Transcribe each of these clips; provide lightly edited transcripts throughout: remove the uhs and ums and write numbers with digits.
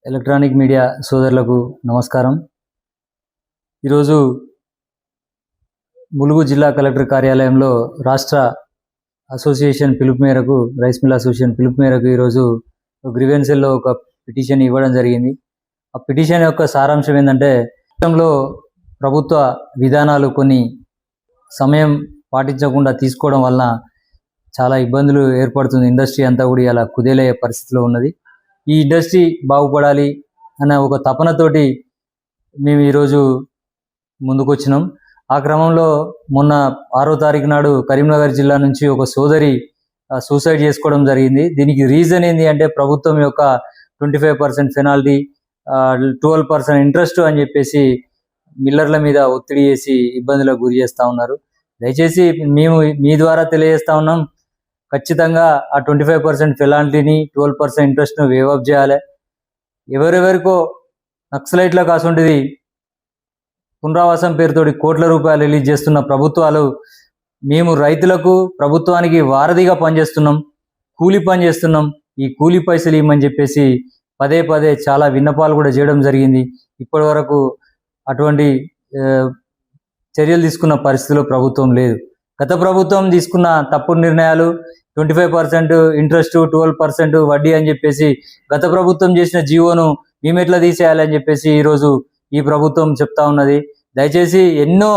Electronic media సోదరులకు నమస్కారం. ఈరోజు ములుగు జిల్లా కలెక్టర్ కార్యాలయంలో రాష్ట్ర అసోసియేషన్ పిలుపు మేరకు, రైస్ మిల్ అసోసియేషన్ పిలుపు మేరకు ఈరోజు గ్రీవెన్సెల్లో ఒక పిటిషన్ ఇవ్వడం జరిగింది. ఆ పిటిషన్ యొక్క సారాంశం ఏంటంటే, రాష్ట్రంలో ప్రభుత్వ విధానాలు కొన్ని సమయం పాటించకుండా తీసుకోవడం వలన చాలా ఇబ్బందులు ఏర్పడుతుంది. ఇండస్ట్రీ అంతా కూడా ఇలా కుదేలయ్యే పరిస్థితిలో ఉన్నది. ఈ ఇండస్ట్రీ బాగుపడాలి అన్న ఒక తపనతోటి మేము ఈరోజు ముందుకొచ్చినాం. ఆ క్రమంలో మొన్న 6వ తారీఖు నాడు కరీంనగర్ జిల్లా నుంచి ఒక సోదరి సూసైడ్ చేసుకోవడం జరిగింది. దీనికి రీజన్ ఏంటి అంటే, ప్రభుత్వం యొక్క 25% పెనాల్టీ, 12% ఇంట్రెస్ట్ అని చెప్పేసి మిల్లర్ల మీద ఒత్తిడి చేసి ఇబ్బందులకు గురి చేస్తూ ఉన్నారు. దయచేసి మేము మీ ద్వారా తెలియజేస్తా ఉన్నాం, ఖచ్చితంగా ఆ 25% పెనాల్టీని, 12% ఇంట్రెస్ట్ను వేవప్ చేయాలి. ఎవరెవరికో నక్సలైట్ల కాసుంటిది పునరావాసం పేరుతోటి కోట్ల రూపాయలు రిలీజ్ చేస్తున్న ప్రభుత్వాలు, మేము రైతులకు ప్రభుత్వానికి వారధిగా పనిచేస్తున్నాం, కూలి పని చేస్తున్నాం, ఈ కూలి పైసలు ఇవ్వమని చెప్పేసి పదే పదే చాలా విన్నపాలు కూడా చేయడం జరిగింది. ఇప్పటి వరకు అటువంటి చర్యలు తీసుకున్న పరిస్థితిలో ప్రభుత్వం లేదు. గత ప్రభుత్వం తీసుకున్న తప్పుడు నిర్ణయాలు, 25% ఇంట్రెస్ట్, 12% వడ్డీ అని చెప్పేసి గత ప్రభుత్వం చేసిన జీవోను మేము ఎట్లా తీసేయాలని చెప్పేసి ఈరోజు ఈ ప్రభుత్వం చెప్తా ఉన్నది. దయచేసి ఎన్నో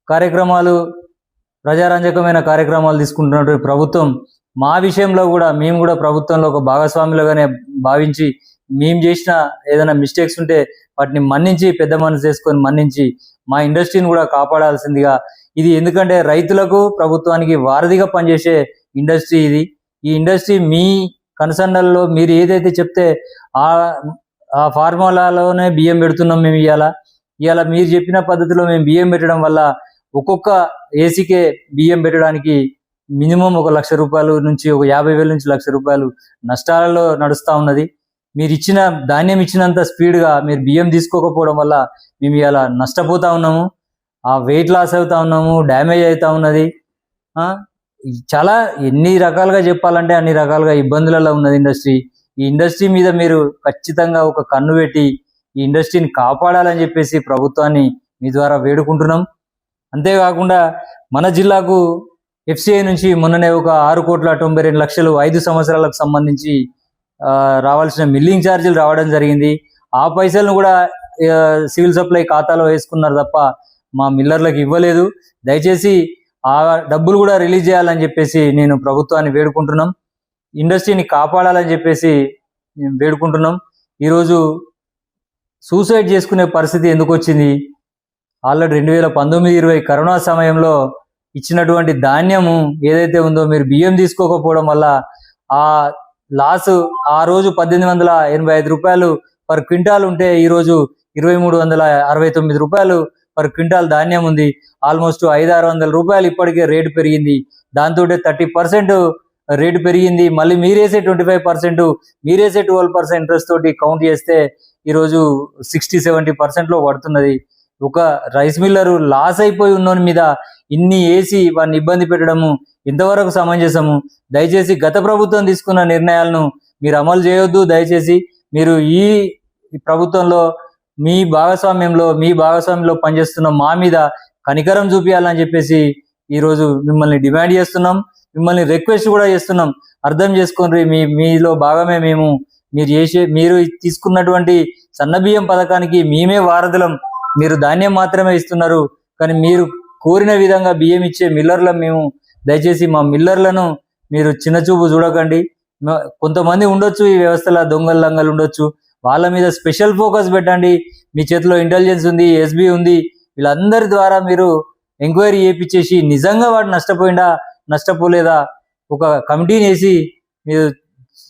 కార్యక్రమాలు, ప్రజారంజకమైన కార్యక్రమాలు తీసుకుంటున్నటువంటి ప్రభుత్వం మా విషయంలో కూడా మేము కూడా ప్రభుత్వంలో ఒక భాగస్వాములుగానే భావించి, మేము చేసిన ఏదైనా మిస్టేక్స్ ఉంటే వాటిని మన్నించి, పెద్ద మనసు చేసుకొని మన్నించి మా ఇండస్ట్రీని కూడా కాపాడాల్సిందిగా. ఇది ఎందుకంటే రైతులకు ప్రభుత్వానికి వారధిగా పనిచేసే ఇండస్ట్రీ ఇది. ఈ ఇండస్ట్రీ మీ కన్సర్నల్లో మీరు ఏదైతే చెప్తే ఆ ఫార్ములాలోనే బియ్యం పెడుతున్నాం మేము. ఇవాళ మీరు చెప్పిన పద్ధతిలో మేము బియ్యం పెట్టడం వల్ల ఒక్కొక్క ఏసీకే బియ్యం పెట్టడానికి మినిమం 1 లక్ష రూపాయలు నుంచి 50,000 నుంచి 1 లక్ష రూపాయలు నష్టాలలో నడుస్తూ ఉన్నది. మీరు ఇచ్చిన ధాన్యం ఇచ్చినంత స్పీడ్గా మీరు బియ్యం తీసుకోకపోవడం వల్ల మేము ఇవాళ నష్టపోతూ ఉన్నాము, ఆ వెయిట్ లాస్ అవుతా ఉన్నాము, డ్యామేజ్ అవుతా ఉన్నది. చాలా ఎన్ని రకాలుగా చెప్పాలంటే అన్ని రకాలుగా ఇబ్బందులలో ఉన్నది ఇండస్ట్రీ. ఈ ఇండస్ట్రీ మీద మీరు ఖచ్చితంగా ఒక కన్ను పెట్టి ఈ ఇండస్ట్రీని కాపాడాలని చెప్పేసి ప్రభుత్వాన్ని మీ ద్వారా వేడుకుంటున్నాం. అంతేకాకుండా మన జిల్లాకు FCI నుంచి మొన్ననే ఒక 6,92,00,000 5 సంవత్సరాలకు సంబంధించి రావాల్సిన మిల్లింగ్ ఛార్జీలు రావడం జరిగింది. ఆ పైసలను కూడా సివిల్ సప్లై ఖాతాలో వేసుకున్నారు తప్ప మా మిల్లర్లకు ఇవ్వలేదు. దయచేసి ఆ డబ్బులు కూడా రిలీజ్ చేయాలని చెప్పేసి నేను ప్రభుత్వాన్ని వేడుకుంటున్నాం. ఇండస్ట్రీని కాపాడాలని చెప్పేసి వేడుకుంటున్నాం. ఈరోజు సూసైడ్ చేసుకునే పరిస్థితి ఎందుకు వచ్చింది? ఆల్రెడీ 2019-20 కరోనా సమయంలో ఇచ్చినటువంటి ధాన్యము ఏదైతే ఉందో, మీరు బియ్యం తీసుకోకపోవడం వల్ల ఆ లాస్, ఆ రోజు 1,885 రూపాయలు పర్ క్వింటాల్ ఉంటే ఈరోజు 2,369 రూపాయలు పర్ క్వింటాల్ ధాన్యం ఉంది. ఆల్మోస్ట్ 500-600 రూపాయలు ఇప్పటికే రేటు పెరిగింది. దాంతో 30% రేటు పెరిగింది. మళ్ళీ మీరేసే 25%, మీరేసే 12% ఇంట్రెస్ట్ తోటి కౌంట్ చేస్తే ఈరోజు 60-70%లో పడుతున్నది. ఒక రైస్ మిల్లరు లాస్ అయిపోయి ఉన్నోని మీద ఇన్ని వేసి వాడిని ఇబ్బంది పెట్టడము ఎంతవరకు సమంజసము? దయచేసి గత ప్రభుత్వం తీసుకున్న నిర్ణయాలను మీరు అమలు చేయొద్దు. దయచేసి మీరు ఈ ప్రభుత్వంలో మీ భాగస్వామ్యంలో పనిచేస్తున్న మా మీద కనికరం చూపించాలని చెప్పేసి ఈరోజు మిమ్మల్ని డిమాండ్ చేస్తున్నాం, మిమ్మల్ని రిక్వెస్ట్ కూడా చేస్తున్నాం. అర్థం చేసుకోండి, మీలో భాగమే మేము. మీరు తీసుకున్నటువంటి సన్నబియ్యం పథకానికి మేమే వారధులం. మీరు ధాన్యం మాత్రమే ఇస్తున్నారు, కానీ మీరు కోరిన విధంగా బియ్యం ఇచ్చే మిల్లర్లను మేము. దయచేసి మా మిల్లర్లను మీరు చిన్నచూపు చూడకండి. కొంతమంది ఉండొచ్చు ఈ వ్యవస్థలో దొంగలు లంగలు ఉండొచ్చు, వాళ్ళ మీద స్పెషల్ ఫోకస్ పెట్టండి. మీ చేతిలో ఇంటెలిజెన్స్ ఉంది, SB ఉంది, వీళ్ళందరి ద్వారా మీరు ఎంక్వైరీ చేయించేసి నిజంగా వాడు నష్టపోయిందా నష్టపోలేదా ఒక కమిటీని వేసి మీరు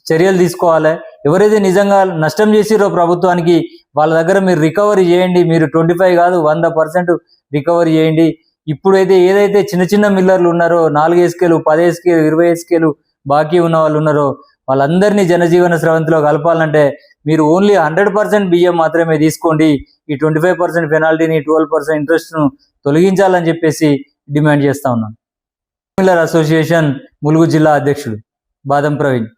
చర్యలు తీసుకోవాలి. ఎవరైతే నిజంగా నష్టం చేసిరో ప్రభుత్వానికి వాళ్ళ దగ్గర మీరు రికవరీ చేయండి. మీరు 25 కాదు 100% రికవరీ చేయండి. ఇప్పుడైతే ఏదైతే చిన్న చిన్న మిల్లర్లు ఉన్నారో, 4 SKలు, 10 SKలు, 20 SKలు బాకీ ఉన్న వాళ్ళు ఉన్నారో, వాళ్ళందరినీ జనజీవన స్రవంతిలో కలపాలంటే మీరు ఓన్లీ 100% బియ్యం మాత్రమే తీసుకోండి. ఈ 25% పెనాల్టీని, 12% ఇంట్రెస్ట్ను తొలగించాలని చెప్పేసి డిమాండ్ చేస్తా ఉన్నాను. మిల్లర్ అసోసియేషన్ ములుగు జిల్లా అధ్యక్షుడు బాదం ప్రవీణ్.